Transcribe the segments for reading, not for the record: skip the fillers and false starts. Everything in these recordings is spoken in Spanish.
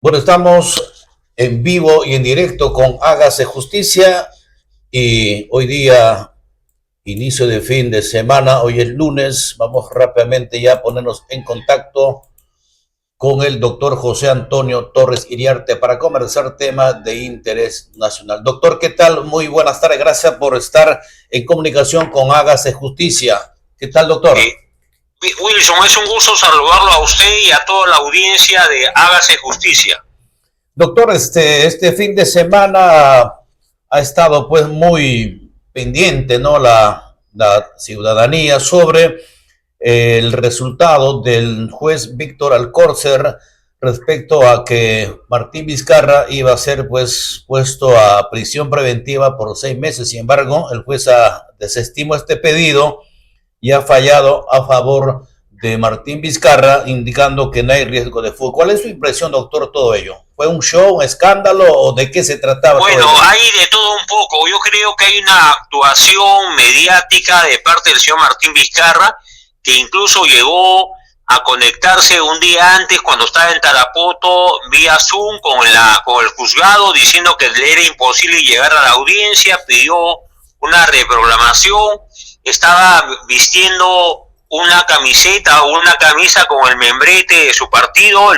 Bueno, estamos en vivo y en directo con Hágase Justicia y hoy día, inicio de fin de semana, hoy es lunes, vamos rápidamente ya a ponernos en contacto con el doctor José Antonio Torres Iriarte para conversar temas de interés nacional. Doctor, ¿qué tal? Muy buenas tardes, gracias por estar en comunicación con Hágase Justicia. ¿Qué tal, doctor? Wilson, es un gusto saludarlo a usted y a toda la audiencia de Hágase Justicia. Doctor, este fin de semana ha estado pues muy pendiente, ¿no? La ciudadanía sobre el resultado del juez Víctor Alcórcer respecto a que Martín Vizcarra iba a ser pues puesto a prisión preventiva por 6 meses. Sin embargo, el juez desestimó este pedido y ha fallado a favor de Martín Vizcarra, indicando que no hay riesgo de fuga. ¿Cuál es su impresión, doctor, todo ello? ¿Fue un show, un escándalo o de qué se trataba? Bueno, hay de todo un poco. Yo creo que hay una actuación mediática de parte del señor Martín Vizcarra, que incluso llegó a conectarse un día antes cuando estaba en Tarapoto vía Zoom con el juzgado, diciendo que le era imposible llegar a la audiencia, pidió una reprogramación, estaba vistiendo una camiseta o una camisa con el membrete de su partido,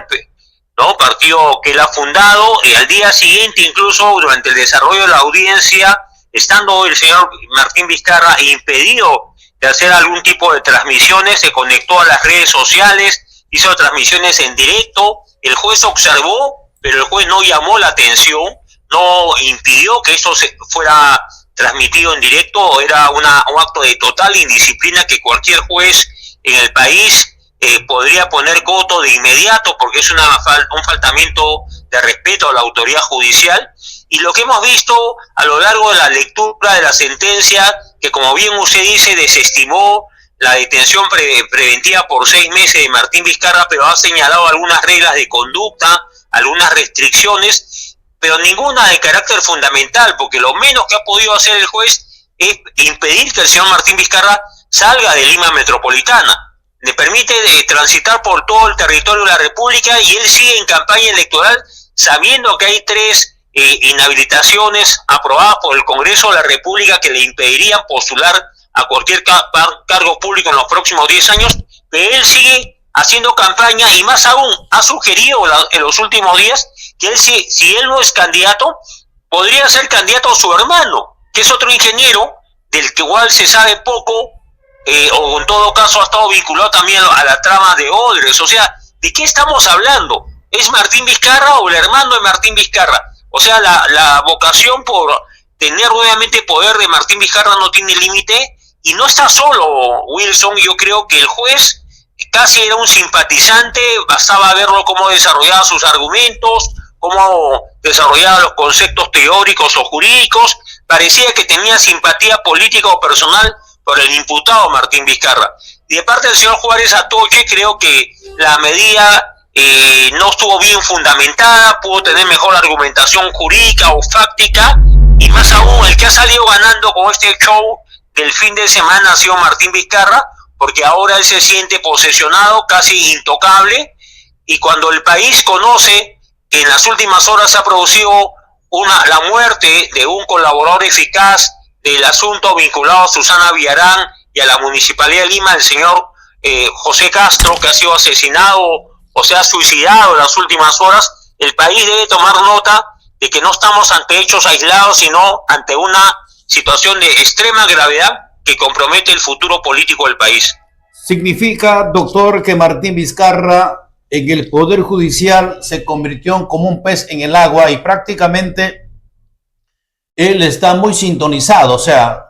partido que él ha fundado, y al día siguiente, incluso durante el desarrollo de la audiencia, estando el señor Martín Vizcarra impedido de hacer algún tipo de transmisiones, se conectó a las redes sociales, hizo transmisiones en directo, el juez observó, pero el juez no llamó la atención, no impidió que eso fuera transmitido en directo. Era un acto de total indisciplina que cualquier juez en el país podría poner coto de inmediato, porque es un faltamiento de respeto a la autoridad judicial. Y lo que hemos visto a lo largo de la lectura de la sentencia, que como bien usted dice, desestimó la detención preventiva por 6 meses de Martín Vizcarra, pero ha señalado algunas reglas de conducta, algunas restricciones, pero ninguna de carácter fundamental, porque lo menos que ha podido hacer el juez es impedir que el señor Martín Vizcarra salga de Lima Metropolitana. Le permite transitar por todo el territorio de la República y él sigue en campaña electoral sabiendo que hay 3 inhabilitaciones aprobadas por el Congreso de la República que le impedirían postular a cualquier cargo público en los próximos 10 años, pero él sigue haciendo campaña y más aún ha sugerido en los últimos días que él, si él no es candidato, podría ser candidato a su hermano, que es otro ingeniero del que igual se sabe poco, o en todo caso ha estado vinculado también a la trama de Odres. O sea, ¿de qué estamos hablando? ¿Es Martín Vizcarra o el hermano de Martín Vizcarra? O sea, la vocación por tener nuevamente poder de Martín Vizcarra no tiene límite, y no está solo, Wilson. Yo creo que el juez casi era un simpatizante, bastaba verlo cómo desarrollaba sus argumentos, cómo desarrollaba los conceptos teóricos o jurídicos. Parecía que tenía simpatía política o personal por el imputado Martín Vizcarra. Y de parte del señor Juárez Atoche, creo que la medida no estuvo bien fundamentada, pudo tener mejor argumentación jurídica o fáctica, y más aún el que ha salido ganando con este show del fin de semana ha sido Martín Vizcarra, porque ahora él se siente posesionado, casi intocable, y cuando el país conoce que en las últimas horas se ha producido la muerte de un colaborador eficaz del asunto vinculado a Susana Villarán y a la Municipalidad de Lima, el señor José Castro, que ha sido asesinado o se ha suicidado en las últimas horas, el país debe tomar nota de que no estamos ante hechos aislados, sino ante una situación de extrema gravedad que compromete el futuro político del país. ¿Significa, doctor, que Martín Vizcarra en el Poder Judicial se convirtió como un pez en el agua y prácticamente él está muy sintonizado? O sea,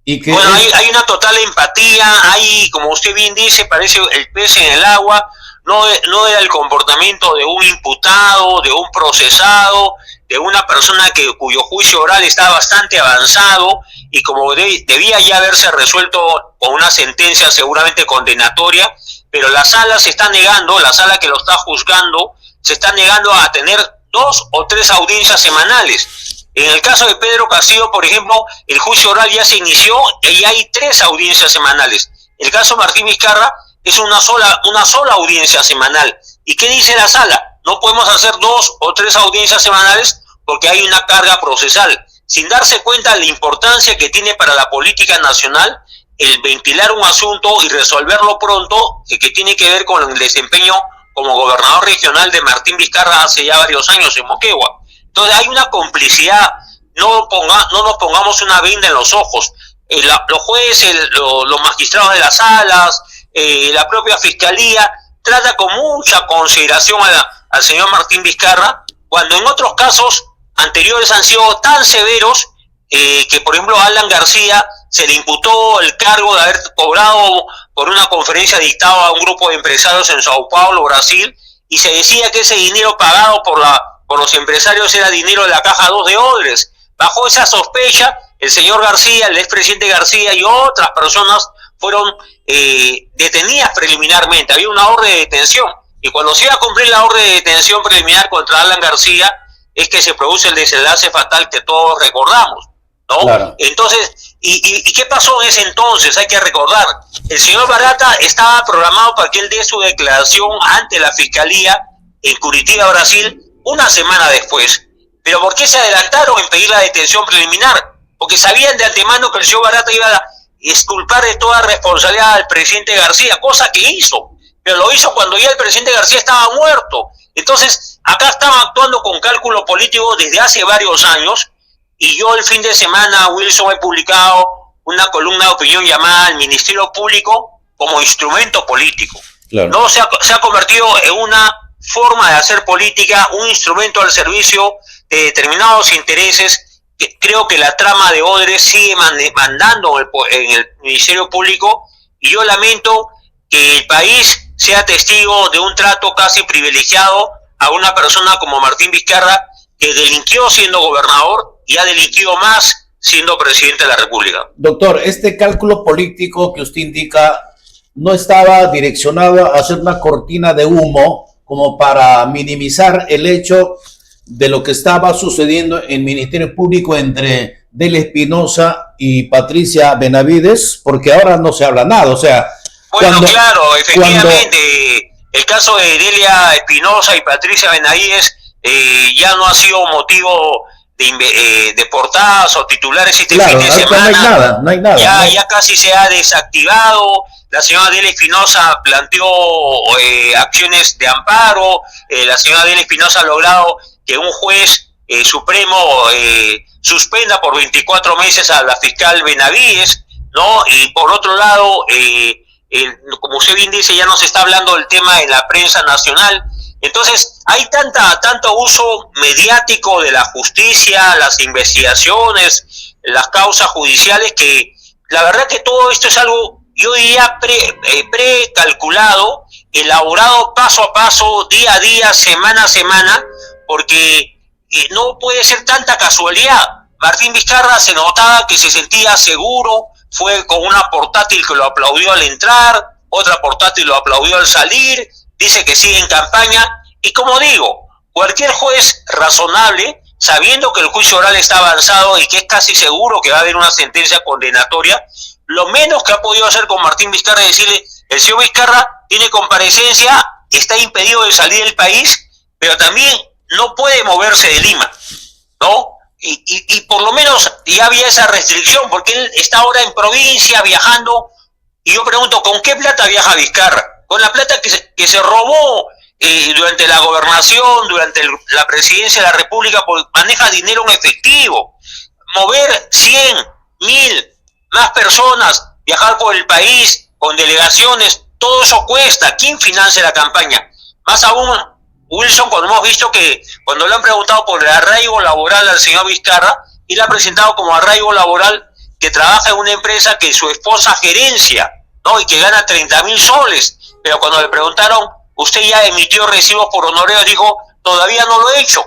y que bueno, hay una total empatía, hay, como usted bien dice, parece el pez en el agua. No era el comportamiento de un imputado, de un procesado, de una persona cuyo juicio oral está bastante avanzado y como debía ya haberse resuelto con una sentencia seguramente condenatoria, pero la sala se está negando, la sala que lo está juzgando, se está negando a tener 2 o 3 audiencias semanales. En el caso de Pedro Castillo, por ejemplo, el juicio oral ya se inició y hay 3 audiencias semanales. El caso Martín Vizcarra es una sola audiencia semanal. ¿Y qué dice la sala? no podemos hacer 2 o 3 audiencias semanales porque hay una carga procesal, sin darse cuenta de la importancia que tiene para la política nacional el ventilar un asunto y resolverlo pronto, que tiene que ver con el desempeño como gobernador regional de Martín Vizcarra hace ya varios años en Moquegua. Entonces hay una complicidad, no nos pongamos una venda en los ojos. Los jueces, los magistrados de las salas, la propia fiscalía, trata con mucha consideración al señor Martín Vizcarra, cuando en otros casos anteriores han sido tan severos que, por ejemplo, a Alan García se le imputó el cargo de haber cobrado por una conferencia dictada a un grupo de empresarios en Sao Paulo, Brasil, y se decía que ese dinero pagado por los empresarios era dinero de la Caja 2 de Odres. Bajo esa sospecha, el señor García, el expresidente García y otras personas fueron detenidas preliminarmente. Había una orden de detención, y cuando se iba a cumplir la orden de detención preliminar contra Alan García, es que se produce el desenlace fatal que todos recordamos, ¿no? Claro. Entonces, ¿y qué pasó en ese entonces? Hay que recordar, el señor Barata estaba programado para que él dé su declaración ante la Fiscalía en Curitiba, Brasil, una semana después. ¿Pero por qué se adelantaron en pedir la detención preliminar? Porque sabían de antemano que el señor Barata iba a exculpar de toda responsabilidad al presidente García, cosa que hizo, pero lo hizo cuando ya el presidente García estaba muerto. Entonces, acá estaban actuando con cálculo político desde hace varios años, y yo el fin de semana, Wilson, he publicado una columna de opinión llamada El Ministerio Público como instrumento político. Claro. No se ha convertido en una forma de hacer política, un instrumento al servicio de determinados intereses. Que creo que la trama de Odres sigue mandando en el Ministerio Público, y yo lamento que el país sea testigo de un trato casi privilegiado a una persona como Martín Vizcarra, que delinquió siendo gobernador y ha delinquido más siendo presidente de la República. Doctor, este cálculo político que usted indica no estaba direccionado a hacer una cortina de humo como para minimizar el hecho de lo que estaba sucediendo en el Ministerio Público entre Delia Espinosa y Patricia Benavides, porque ahora no se habla nada, o sea... Bueno, claro, efectivamente, el caso de Delia Espinosa y Patricia Benavides ya no ha sido motivo de portadas o titulares este fin de semana. No hay nada. Ya casi se ha desactivado. La señora Delia Espinosa planteó acciones de amparo. La señora Delia Espinosa ha logrado que un juez supremo suspenda por 24 meses a la fiscal Benavides, ¿no? Y por otro lado, como usted bien dice, ya no se está hablando del tema en la prensa nacional. Entonces, hay tanto uso mediático de la justicia, las investigaciones, las causas judiciales, que la verdad que todo esto es algo, yo diría, precalculado, elaborado paso a paso, día a día, semana a semana, porque no puede ser tanta casualidad. Martín Vizcarra se notaba que se sentía seguro, fue con una portátil que lo aplaudió al entrar, otra portátil lo aplaudió al salir, dice que sigue en campaña, y como digo, cualquier juez razonable, sabiendo que el juicio oral está avanzado y que es casi seguro que va a haber una sentencia condenatoria, lo menos que ha podido hacer con Martín Vizcarra es decirle: el señor Vizcarra tiene comparecencia, está impedido de salir del país, pero también no puede moverse de Lima, ¿no? Y por lo menos ya había esa restricción, porque él está ahora en provincia viajando, y yo pregunto, ¿con qué plata viaja Vizcarra? Con la plata que se robó durante la gobernación, durante la presidencia de la República, porque maneja dinero en efectivo. Mover 100, 1000, más personas, viajar por el país con delegaciones, todo eso cuesta. ¿Quién financia la campaña? Más aún, Wilson, cuando hemos visto que cuando le han preguntado por el arraigo laboral al señor Vizcarra, él ha presentado como arraigo laboral que trabaja en una empresa que su esposa gerencia, ¿no? Y que gana 30,000 soles. Pero cuando le preguntaron, ¿usted ya emitió recibos por honorarios? Dijo, todavía no lo he hecho,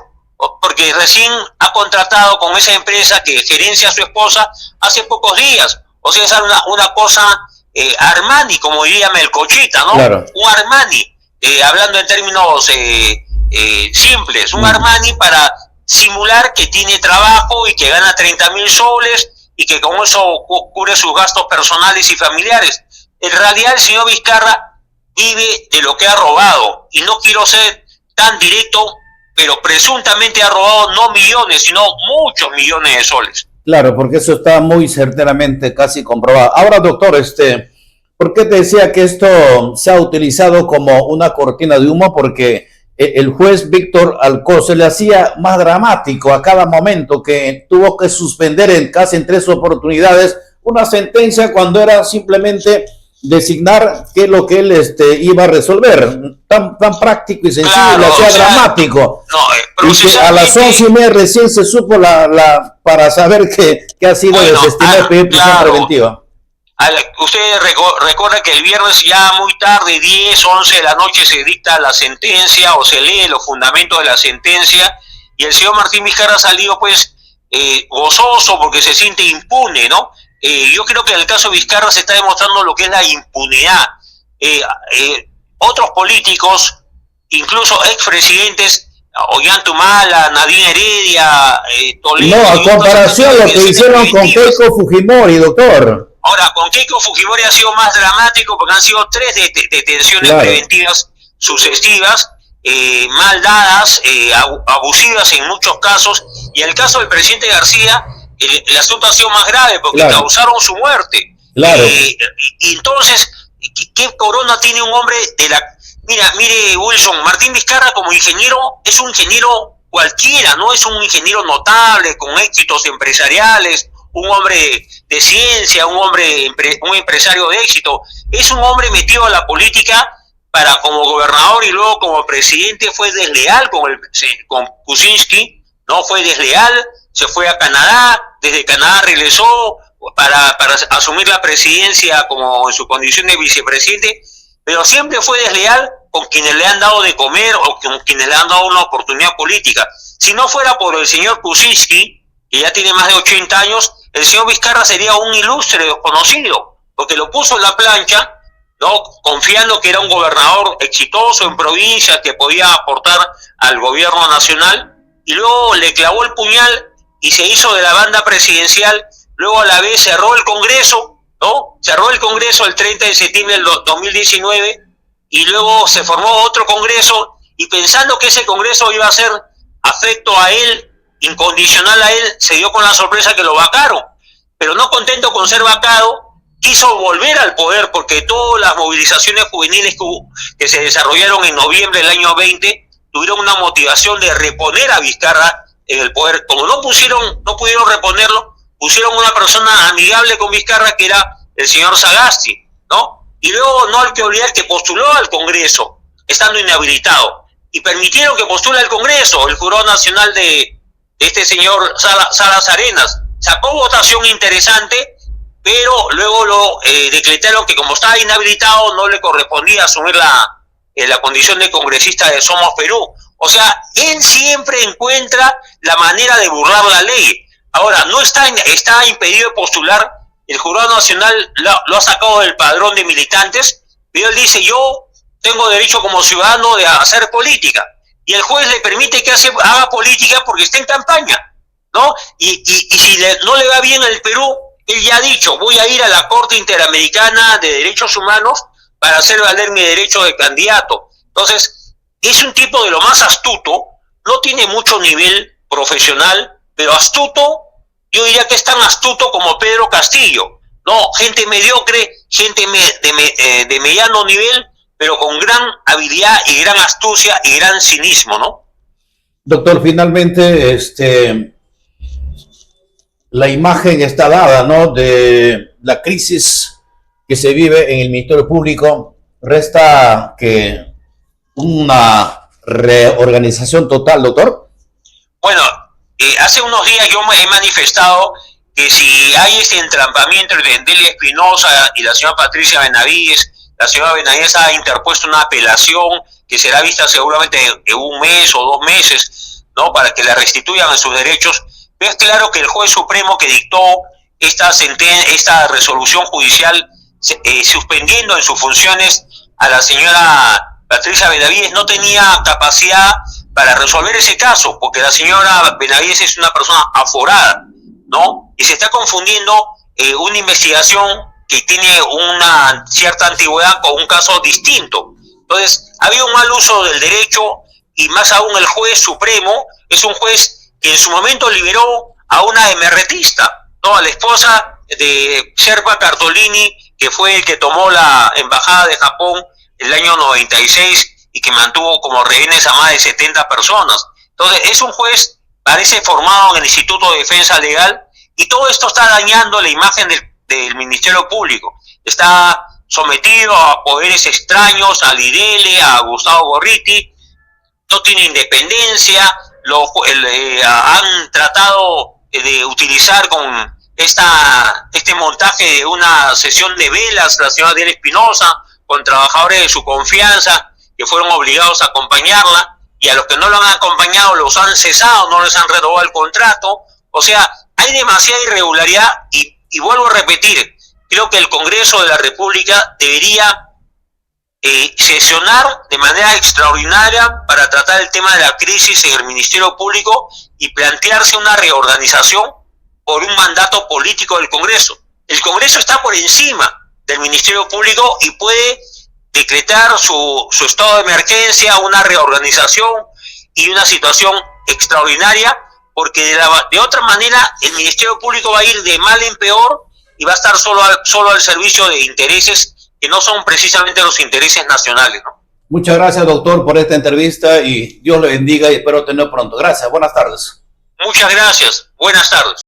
porque recién ha contratado con esa empresa que gerencia a su esposa hace pocos días. O sea, es una cosa Armani, como diría Melcochita, ¿no? Claro. Un Armani. Hablando en términos simples, un Armani para simular que tiene trabajo y que gana 30,000 soles y que con eso cubre sus gastos personales y familiares. En realidad el señor Vizcarra vive de lo que ha robado, y no quiero ser tan directo, pero presuntamente ha robado no millones, sino muchos millones de soles. Claro, porque eso está muy certeramente casi comprobado. Ahora, doctor, ¿por qué te decía que esto se ha utilizado como una cortina de humo? Porque el juez Víctor Alcocer le hacía más dramático a cada momento, que tuvo que suspender casi en 3 oportunidades una sentencia cuando era simplemente designar qué es lo que él iba a resolver. Tan práctico y sencillo, claro, le hacía dramático. No, y que a las 11:30 recién se supo para saber que ha sido desestimado y pedir prisión preventiva. Usted recuerda que el viernes ya muy tarde, 10, 11 de la noche, se dicta la sentencia o se lee los fundamentos de la sentencia, y el señor Martín Vizcarra ha salido pues gozoso porque se siente impune, ¿no? Yo creo que en el caso de Vizcarra se está demostrando lo que es la impunidad. Otros políticos, incluso expresidentes, Ollanta, Nadine Heredia, Toledo... No, a comparación a lo que hicieron con Keiko Fujimori, doctor. Ahora, con Keiko Fujimori ha sido más dramático porque han sido 3 detenciones preventivas sucesivas, mal dadas, abusivas en muchos casos, y en el caso del presidente García, el asunto ha sido más grave porque causaron su muerte. Y entonces, ¿qué corona tiene un hombre de la... Mire, Wilson, Martín Vizcarra como ingeniero es un ingeniero cualquiera, no es un ingeniero notable, con éxitos empresariales, un hombre de ciencia, un empresario de éxito. Es un hombre metido a la política para como gobernador y luego como presidente fue desleal con Kuczynski, no fue desleal, se fue a Canadá, desde Canadá regresó para asumir la presidencia como en su condición de vicepresidente, pero siempre fue desleal con quienes le han dado de comer o con quienes le han dado una oportunidad política. Si no fuera por el señor Kuczynski, que ya tiene más de 80 años, el señor Vizcarra sería un ilustre desconocido, porque lo puso en la plancha, ¿no? Confiando que era un gobernador exitoso en provincia que podía aportar al gobierno nacional, y luego le clavó el puñal y se hizo de la banda presidencial. Luego a la vez cerró el Congreso, ¿no? Cerró el Congreso el 30 de septiembre del 2019 y luego se formó otro Congreso, y pensando que ese Congreso iba a ser afecto a él, incondicional a él, se dio con la sorpresa que lo vacaron. Pero no contento con ser vacado, quiso volver al poder porque todas las movilizaciones juveniles que se desarrollaron en noviembre del año 20 tuvieron una motivación de reponer a Vizcarra en el poder. Como no pudieron reponerlo, pusieron una persona amigable con Vizcarra, que era el señor Sagasti, ¿no? Y luego no hay que olvidar que postuló al Congreso, estando inhabilitado, y permitieron que postule al Congreso, el Jurado Nacional de este señor Salas Arenas. Sacó votación interesante, pero luego lo decretaron que como estaba inhabilitado no le correspondía asumir la condición de congresista de Somos Perú. O sea, él siempre encuentra la manera de burlar la ley. Ahora, no está impedido de postular, el Jurado Nacional lo ha sacado del padrón de militantes, pero él dice, yo tengo derecho como ciudadano de hacer política, y el juez le permite que haga política porque está en campaña, ¿no? Y si no le va bien al Perú, él ya ha dicho, voy a ir a la Corte Interamericana de Derechos Humanos para hacer valer mi derecho de candidato. Entonces, es un tipo de lo más astuto, no tiene mucho nivel profesional, pero astuto. Yo diría que es tan astuto como Pedro Castillo, ¿no? Gente mediocre, gente de mediano nivel, pero con gran habilidad y gran astucia y gran cinismo, ¿no? Doctor, finalmente, la imagen está dada, ¿no? De la crisis que se vive en el Ministerio Público. Resta que una reorganización total, doctor. Bueno, hace unos días yo me he manifestado que si hay este entrampamiento entre Delia Espinosa y la señora Patricia Benavides, la señora Benavides ha interpuesto una apelación que será vista seguramente en 1 mes o 2 meses, ¿no? Para que la restituyan a sus derechos. Pero es claro que el juez supremo que dictó esta resolución judicial suspendiendo en sus funciones a la señora Patricia Benavides no tenía capacidad para resolver ese caso, porque la señora Benavides es una persona aforada, ¿no? Y se está confundiendo una investigación que tiene una cierta antigüedad con un caso distinto. Entonces, había un mal uso del derecho, y más aún el juez supremo es un juez que en su momento liberó a una emeretista, ¿no? A la esposa de Sherpa Cartolini, que fue el que tomó la embajada de Japón en el año 96 y que mantuvo como rehenes a más de 70 personas. Entonces es un juez, parece formado en el Instituto de Defensa Legal, y todo esto está dañando la imagen del Ministerio Público. Está sometido a poderes extraños, a Lidele, a Gustavo Gorriti, no tiene independencia, han tratado de utilizar con este montaje de una sesión de velas, la señora Adela Espinosa, con trabajadores de su confianza que fueron obligados a acompañarla, y a los que no lo han acompañado los han cesado, no les han renovado el contrato. O sea, hay demasiada irregularidad y vuelvo a repetir, creo que el Congreso de la República debería sesionar de manera extraordinaria para tratar el tema de la crisis en el Ministerio Público y plantearse una reorganización por un mandato político del Congreso. El Congreso está por encima del Ministerio Público y puede decretar su estado de emergencia, una reorganización y una situación extraordinaria, porque de otra manera el Ministerio Público va a ir de mal en peor y va a estar solo al servicio de intereses que no son precisamente los intereses nacionales, ¿no? Muchas gracias, doctor, por esta entrevista y Dios le bendiga y espero tenerlo pronto. Gracias, buenas tardes. Muchas gracias, buenas tardes.